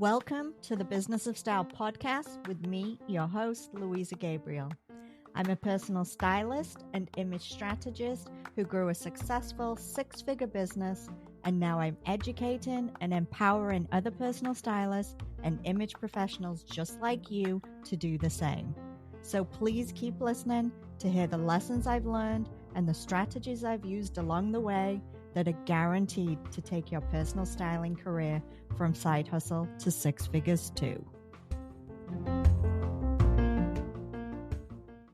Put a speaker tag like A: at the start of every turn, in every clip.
A: Welcome to the Business of Style podcast with me, your host, Louisa Gabriel. I'm a personal stylist and image strategist who grew a successful six-figure business, and now I'm educating and empowering other personal stylists and image professionals just like you to do the same. So please keep listening to hear the lessons I've learned and the strategies I've used along the way that are guaranteed to take your personal styling career from side hustle to six figures too.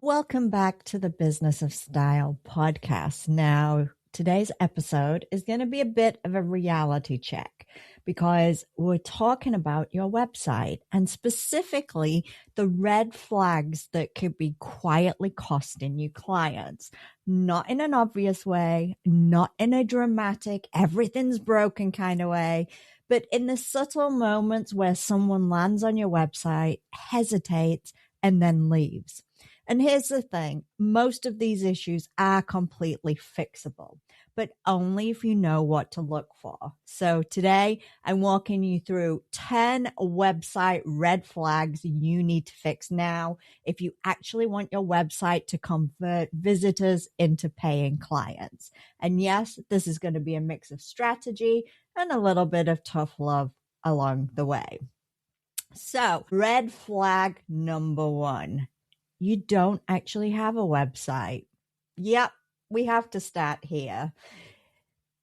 A: Welcome back to the Business of Style podcast. Now, today's episode is going to be a bit of a reality check because we're talking about your website and specifically the red flags that could be quietly costing you clients. Not in an obvious way, not in a dramatic, everything's broken kind of way, but in the subtle moments where someone lands on your website, hesitates, and then leaves. And here's the thing, most of these issues are completely fixable, but only if you know what to look for. So today, I'm walking you through 10 website red flags you need to fix now if you actually want your website to convert visitors into paying clients. And yes, this is going to be a mix of strategy and a little bit of tough love along the way. So, red flag number one. You don't actually have a website. Yep, we have to start here.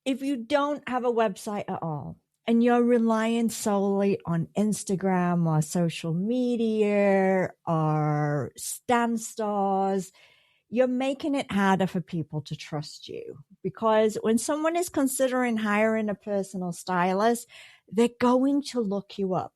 A: If you don't have a website at all and you're relying solely on Instagram or social media or Stan stores, you're making it harder for people to trust you because when someone is considering hiring a personal stylist, they're going to look you up.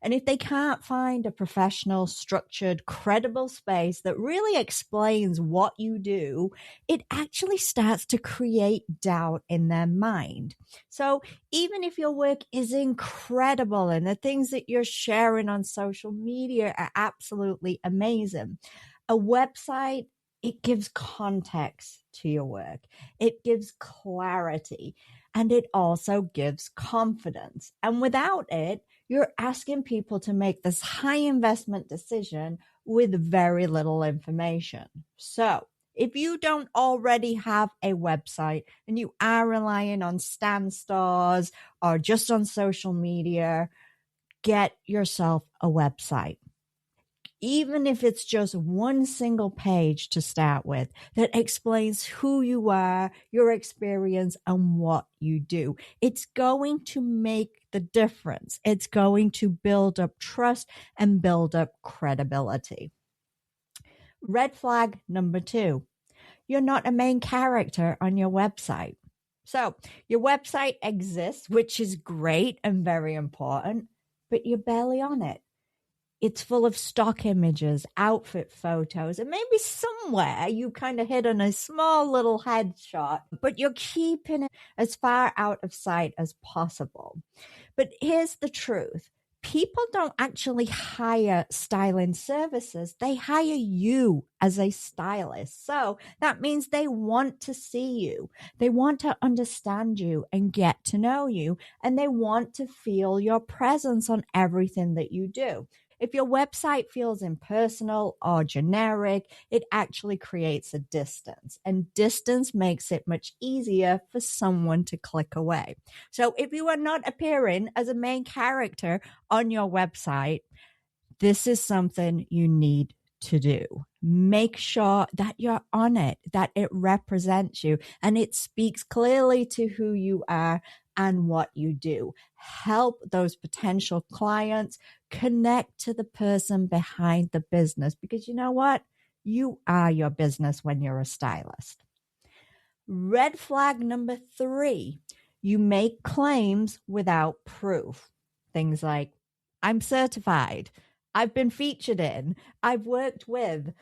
A: And if they can't find a professional, structured, credible space that really explains what you do, it actually starts to create doubt in their mind. So even if your work is incredible and the things that you're sharing on social media are absolutely amazing, a website, it gives context to your work. It gives clarity and it also gives confidence. And without it, you're asking people to make this high investment decision with very little information. So if you don't already have a website and you are relying on Stan stores or just on social media, get yourself a website. Even if it's just one single page to start with that explains who you are, your experience, and what you do. It's going to make the difference. It's going to build up trust and build up credibility. Red flag number two, you're not a main character on your website. So your website exists, which is great and very important, but you're barely on it. It's full of stock images, outfit photos, and maybe somewhere you kind of hit on a small little headshot, but you're keeping it as far out of sight as possible. But here's the truth. People don't actually hire styling services. They hire you as a stylist. So that means they want to see you. They want to understand you and get to know you. And they want to feel your presence on everything that you do. If your website feels impersonal or generic, it actually creates a distance, and distance makes it much easier for someone to click away. So if you are not appearing as a main character on your website, this is something you need to do. Make sure that you're on it, that it represents you, and it speaks clearly to who you are and what you do. Help those potential clients connect to the person behind the business because you know what? You are your business when you're a stylist. Red flag number three, you make claims without proof. Things like, I'm certified, I've been featured in, I've worked with,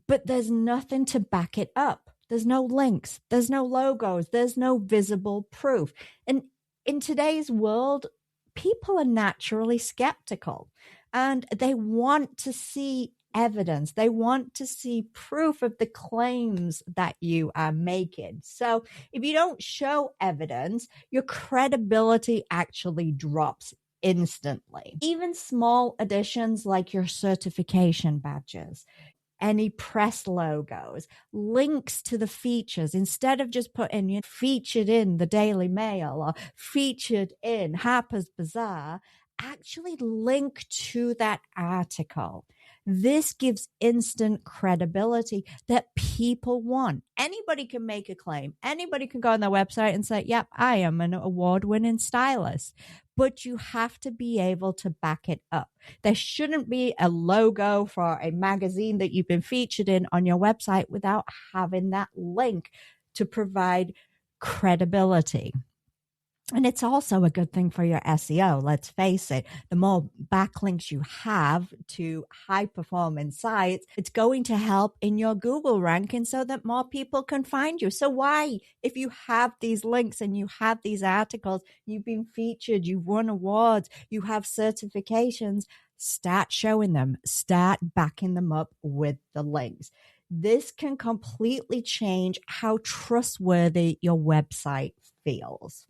A: but there's nothing to back it up. There's no links, there's no logos, there's no visible proof. And in today's world, people are naturally skeptical and they want to see evidence. They want to see proof of the claims that you are making. So if you don't show evidence, your credibility actually drops instantly. Even small additions like your certification badges, any press logos, links to the features, instead of just putting featured in the Daily Mail or featured in Harper's Bazaar, actually link to that article. This gives instant credibility that people want. Anybody can make a claim. Anybody can go on their website and say, yep, I am an award-winning stylist. But you have to be able to back it up. There shouldn't be a logo for a magazine that you've been featured in on your website without having that link to provide credibility. And it's also a good thing for your SEO. Let's face it. The more backlinks you have to high performing sites, it's going to help in your Google ranking so that more people can find you. So why, if you have these links and you have these articles, you've been featured, you've won awards, you have certifications, start showing them, start backing them up with the links. This can completely change how trustworthy your website feels.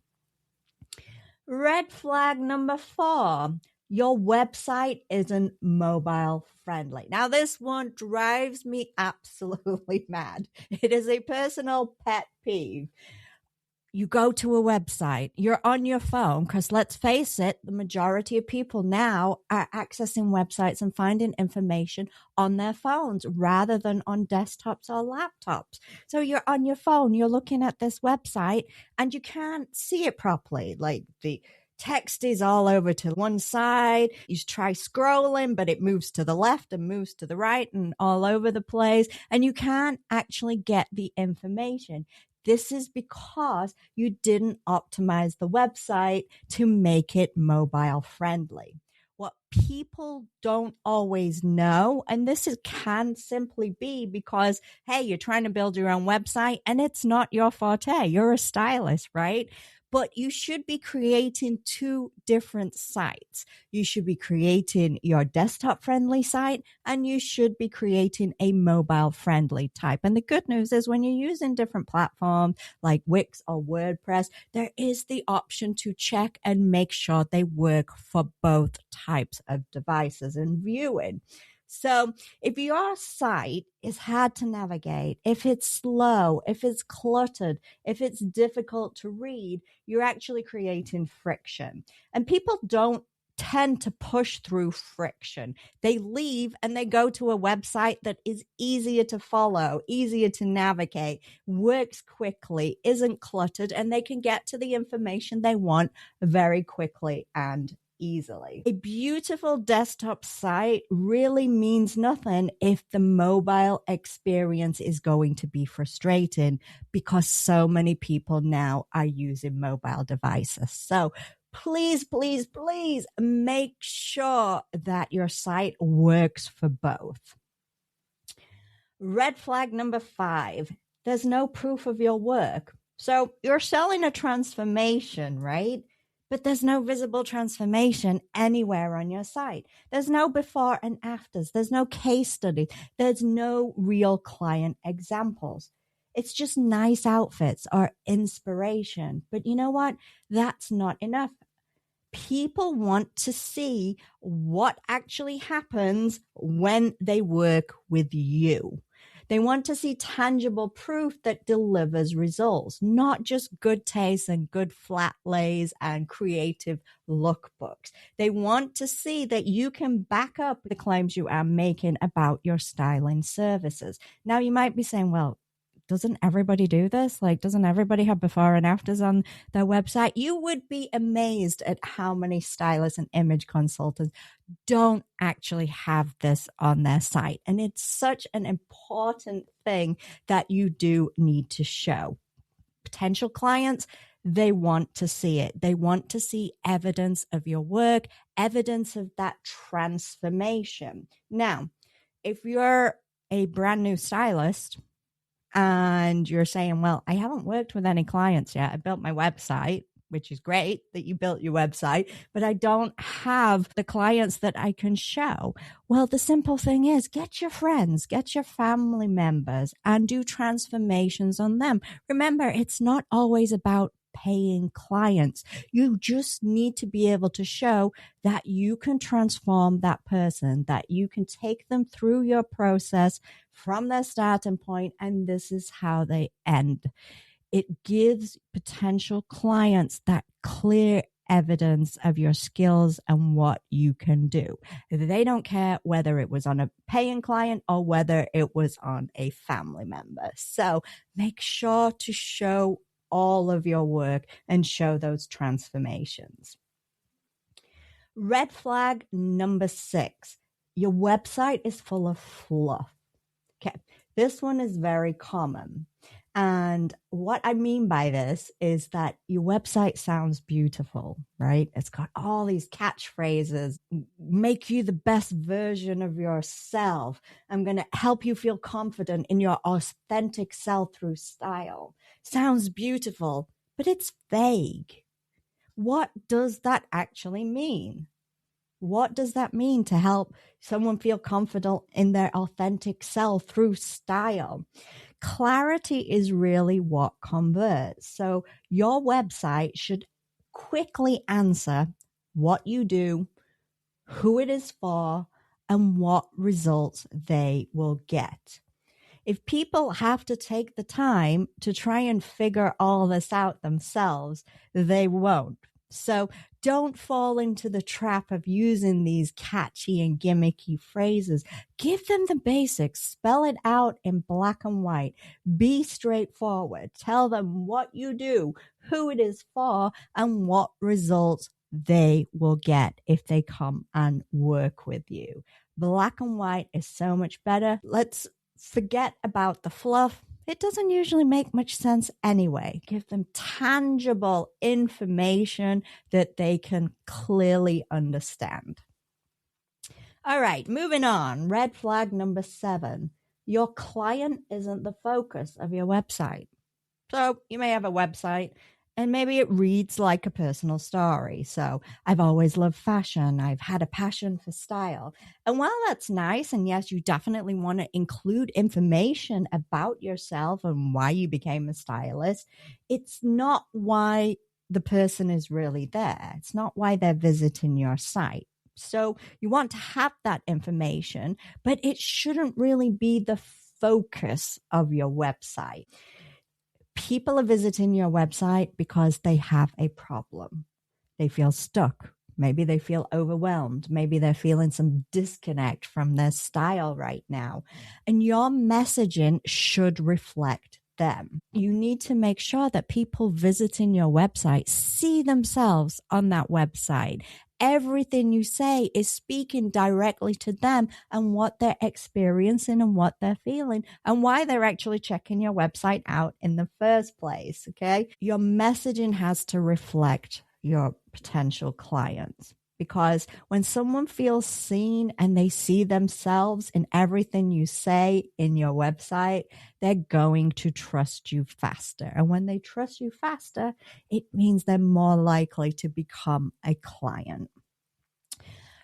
A: Red flag number 4, your website isn't mobile friendly. Now, this one drives me absolutely mad. It is a personal pet peeve. You go to a website, you're on your phone, because let's face it, the majority of people now are accessing websites and finding information on their phones rather than on desktops or laptops. So you're on your phone, you're looking at this website and you can't see it properly. Like the text is all over to one side. You try scrolling, but it moves to the left and moves to the right and all over the place. And you can't actually get the information. This is because you didn't optimize the website to make it mobile friendly. What people don't always know, and this can simply be because, hey, you're trying to build your own website and it's not your forte. You're a stylist, right? But you should be creating 2 different sites. You should be creating your desktop friendly site and you should be creating a mobile friendly type. And the good news is when you're using different platforms like Wix or WordPress, there is the option to check and make sure they work for both types of devices and viewing. So if your site is hard to navigate, if it's slow, if it's cluttered, if it's difficult to read, you're actually creating friction. And people don't tend to push through friction. They leave and they go to a website that is easier to follow, easier to navigate, works quickly, isn't cluttered, and they can get to the information they want very quickly and easily. A beautiful desktop site really means nothing if the mobile experience is going to be frustrating because so many people now are using mobile devices. So please, please, please make sure that your site works for both. Red flag number 5, there's no proof of your work. So you're selling a transformation, right? But there's no visible transformation anywhere on your site. There's no before and afters. There's no case study. There's no real client examples. It's just nice outfits or inspiration. But you know what? That's not enough. People want to see what actually happens when they work with you. They want to see tangible proof that delivers results, not just good taste and good flat lays and creative lookbooks. They want to see that you can back up the claims you are making about your styling services. Now, you might be saying, well, doesn't everybody do this? Like, doesn't everybody have before and afters on their website? You would be amazed at how many stylists and image consultants don't actually have this on their site. And it's such an important thing that you do need to show. Potential clients, they want to see it. They want to see evidence of your work, evidence of that transformation. Now, if you're a brand new stylist, and you're saying, well, I haven't worked with any clients yet. I built my website, which is great that you built your website, but I don't have the clients that I can show. Well, the simple thing is get your friends, get your family members and do transformations on them. Remember, it's not always about paying clients. You just need to be able to show that you can transform that person, that you can take them through your process from their starting point, and this is how they end. It gives potential clients that clear evidence of your skills and what you can do. They don't care whether it was on a paying client or whether it was on a family member. So make sure to show all of your work and show those transformations. Red flag number 6, your website is full of fluff. Okay, this one is very common. And what I mean by this is that your website sounds beautiful, right? It's got all these catchphrases, make you the best version of yourself. I'm going to help you feel confident in your authentic sell-through style. Sounds beautiful, but it's vague. What does that actually mean? What does that mean to help someone feel confident in their authentic sell-through style? Clarity is really what converts. So your website should quickly answer what you do, who it is for, and what results they will get. If people have to take the time to try and figure all this out themselves, they won't. So don't fall into the trap of using these catchy and gimmicky phrases. Give them the basics. Spell it out in black and white. Be straightforward. Tell them what you do, who it is for, and what results they will get if they come and work with you. Black and white is so much better. Let's forget about the fluff. It doesn't usually make much sense anyway. Give them tangible information that they can clearly understand. All right, moving on. Red flag number 7. Your client isn't the focus of your website. So you may have a website and maybe it reads like a personal story. So I've always loved fashion. I've had a passion for style. And while that's nice, and yes, you definitely want to include information about yourself and why you became a stylist, it's not why the person is really there. It's not why they're visiting your site. So you want to have that information, but it shouldn't really be the focus of your website. People are visiting your website because they have a problem. They feel stuck. Maybe they feel overwhelmed. Maybe they're feeling some disconnect from their style right now. And your messaging should reflect them. You need to make sure that people visiting your website see themselves on that website. Everything you say is speaking directly to them and what they're experiencing and what they're feeling and why they're actually checking your website out in the first place. Okay. Your messaging has to reflect your potential clients, because when someone feels seen and they see themselves in everything you say in your website, they're going to trust you faster. And when they trust you faster, it means they're more likely to become a client.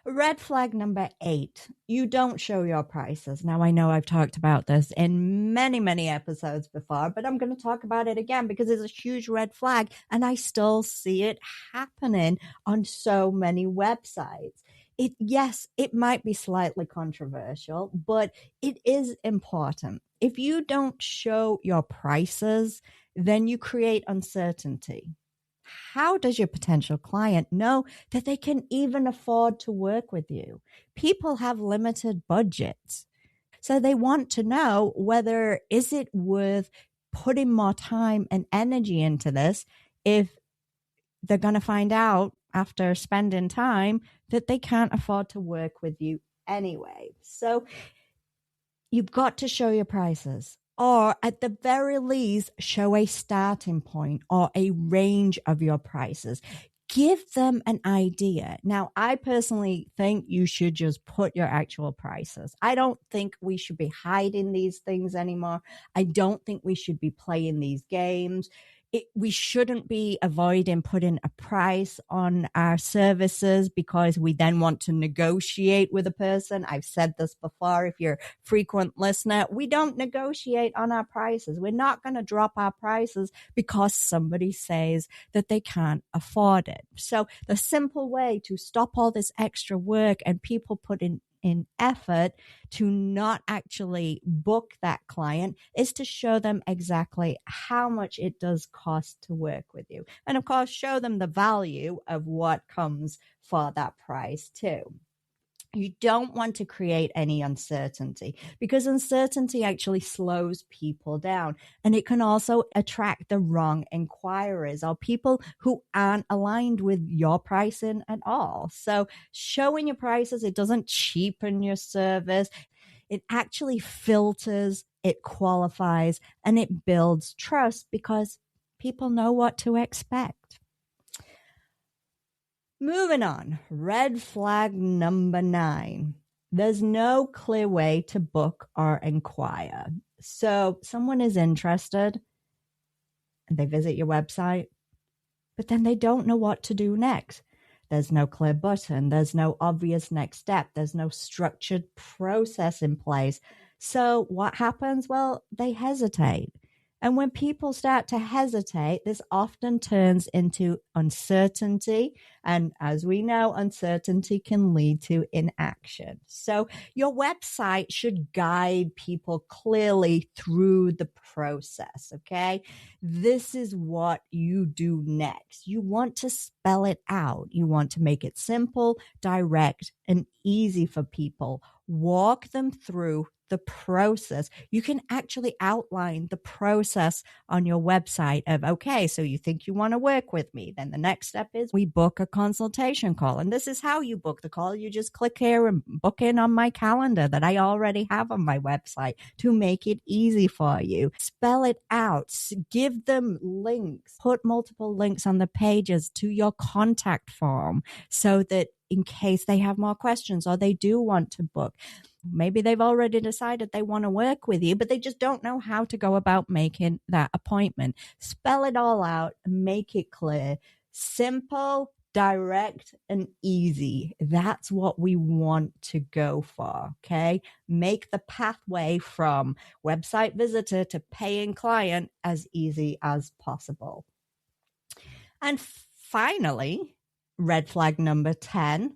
A: Red flag number 8, you don't show your prices. Now, I know I've talked about this in many, many episodes before, but I'm going to talk about it again because it's a huge red flag and I still see it happening on so many websites. Yes, it might be slightly controversial, but it is important. If you don't show your prices, then you create uncertainty. How does your potential client know that they can even afford to work with you? People have limited budgets. So they want to know whether is it worth putting more time and energy into this if they're going to find out after spending time that they can't afford to work with you anyway. So you've got to show your prices, or at the very least, show a starting point or a range of your prices. Give them an idea. Now, I personally think you should just put your actual prices. I don't think we should be hiding these things anymore. I don't think we should be playing these games. We shouldn't be avoiding putting a price on our services because we then want to negotiate with a person. I've said this before. If you're a frequent listener, we don't negotiate on our prices. We're not going to drop our prices because somebody says that they can't afford it. So the simple way to stop all this extra work and people put in effort to not actually book that client is to show them exactly how much it does cost to work with you. And of course, show them the value of what comes for that price too. You don't want to create any uncertainty because uncertainty actually slows people down, and it can also attract the wrong inquiries or people who aren't aligned with your pricing at all. So showing your prices, it doesn't cheapen your service. It actually filters, it qualifies, and it builds trust because people know what to expect. Moving on, red flag number 9. There's no clear way to book or inquire. So someone is interested and they visit your website, but then they don't know what to do next. There's no clear button. There's no obvious next step. There's no structured process in place. So what happens? Well, they hesitate. And when people start to hesitate, this often turns into uncertainty. And as we know, uncertainty can lead to inaction. So your website should guide people clearly through the process, okay? This is what you do next. You want to spell it out. You want to make it simple, direct, and easy for people. Walk them through the process. You can actually outline the process on your website of, okay, so you think you want to work with me. Then the next step is we book a consultation call. And this is how you book the call. You just click here and book in on my calendar that I already have on my website to make it easy for you. Spell it out. Give them links. Put multiple links on the pages to your contact form so that in case they have more questions or they do want to book. Maybe they've already decided they want to work with you, but they just don't know how to go about making that appointment. Spell it all out, make it clear, simple, direct, and easy. That's what we want to go for, okay? Make the pathway from website visitor to paying client as easy as possible. And finally, red flag number 10,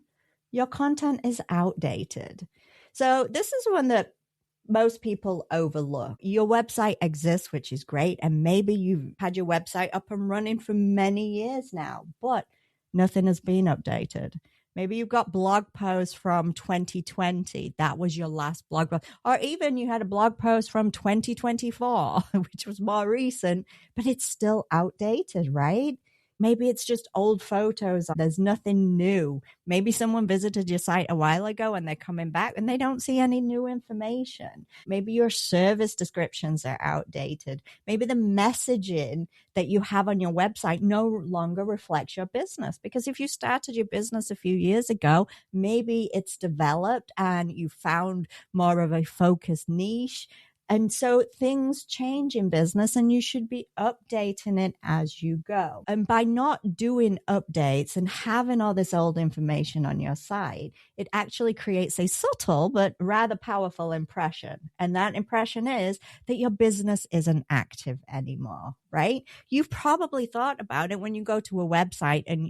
A: your content is outdated. So this is one that most people overlook. Your website exists, which is great. And maybe you've had your website up and running for many years now, but nothing has been updated. Maybe you've got blog posts from 2020. That was your last blog post. Or even you had a blog post from 2024, which was more recent, but it's still outdated, right? Maybe it's just old photos. There's nothing new. Maybe someone visited your site a while ago and they're coming back and they don't see any new information. Maybe your service descriptions are outdated. Maybe the messaging that you have on your website no longer reflects your business. Because if you started your business a few years ago, maybe it's developed and you found more of a focused niche. And so things change in business and you should be updating it as you go. And by not doing updates and having all this old information on your site, it actually creates a subtle but rather powerful impression. And that impression is that your business isn't active anymore, right? You've probably thought about it when you go to a website and,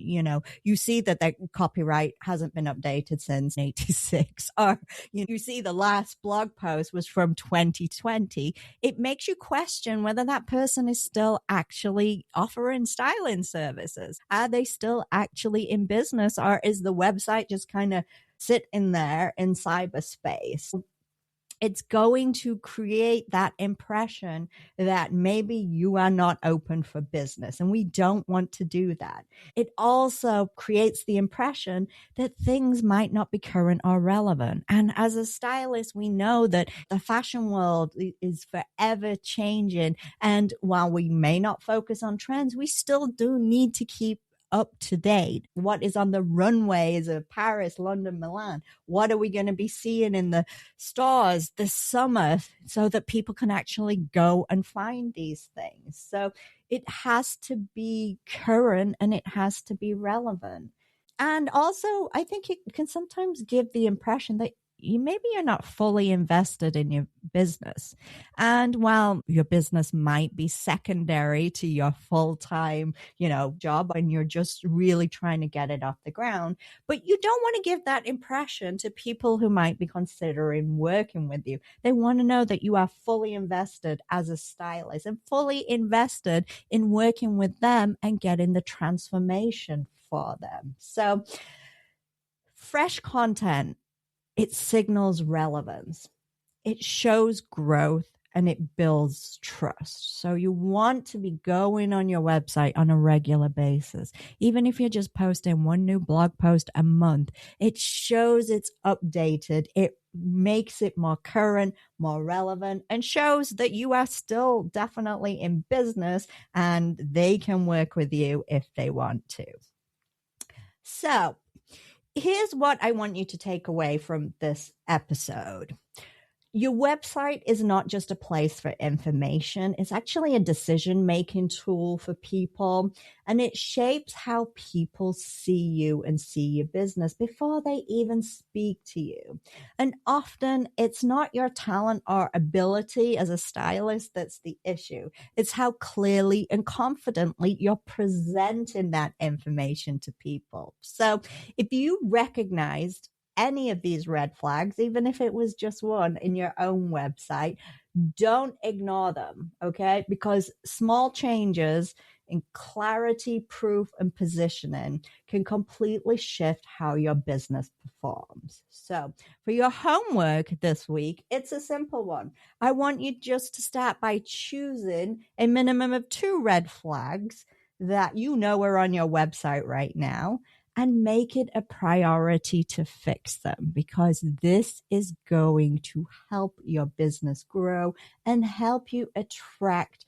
A: you see that the copyright hasn't been updated since 86, or you see the last blog post was from 2020. It makes you question whether that person is still actually offering styling services. Are they still actually in business, or is the website just kind of sitting there in cyberspace? It's going to create that impression that maybe you are not open for business, and we don't want to do that. It also creates the impression that things might not be current or relevant. And as a stylist, we know that the fashion world is forever changing. And while we may not focus on trends, we still do need to keep up to date. What is on the runways of Paris, London, Milan? What are we going to be seeing in the stores this summer so that people can actually go and find these things? So It has to be current and it has to be relevant. And also, I think it can sometimes give the impression that maybe you're not fully invested in your business. And while your business might be secondary to your full-time, job, and you're just really trying to get it off the ground, but you don't want to give that impression to people who might be considering working with you. They want to know that you are fully invested as a stylist and fully invested in working with them and getting the transformation for them. So fresh content, it signals relevance. It shows growth and it builds trust. So you want to be going on your website on a regular basis. Even if you're just posting one new blog post a month, it shows it's updated. It makes it more current, more relevant, and shows that you are still definitely in business and they can work with you if they want to. So here's what I want you to take away from this episode. Your website is not just a place for information. It's actually a decision-making tool for people, and it shapes how people see you and see your business before they even speak to you. And often it's not your talent or ability as a stylist that's the issue. It's how clearly and confidently you're presenting that information to people. So if you recognized any of these red flags, even if it was just one in your own website, don't ignore them, okay? Because small changes in clarity, proof, and positioning can completely shift how your business performs. So for your homework this week, it's a simple one. I want you just to start by choosing a minimum of 2 red flags that you know are on your website right now, and make it a priority to fix them, because this is going to help your business grow and help you attract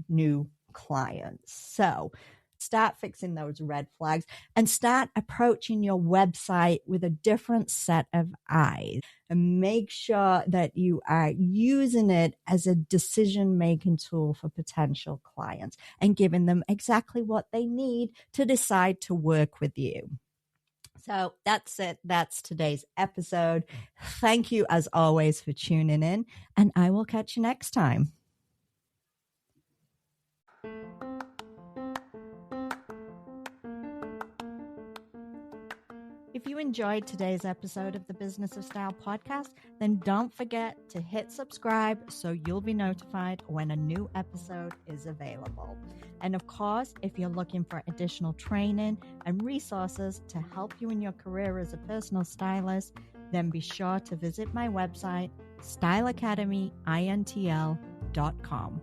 A: new clients. So start fixing those red flags and start approaching your website with a different set of eyes, and make sure that you are using it as a decision-making tool for potential clients and giving them exactly what they need to decide to work with you. So that's it. That's today's episode. Thank you, as always, for tuning in, and I will catch you next time. If you enjoyed today's episode of the Business of Style podcast, then don't forget to hit subscribe so you'll be notified when a new episode is available. And of course, if you're looking for additional training and resources to help you in your career as a personal stylist, then be sure to visit my website, styleacademyintl.com.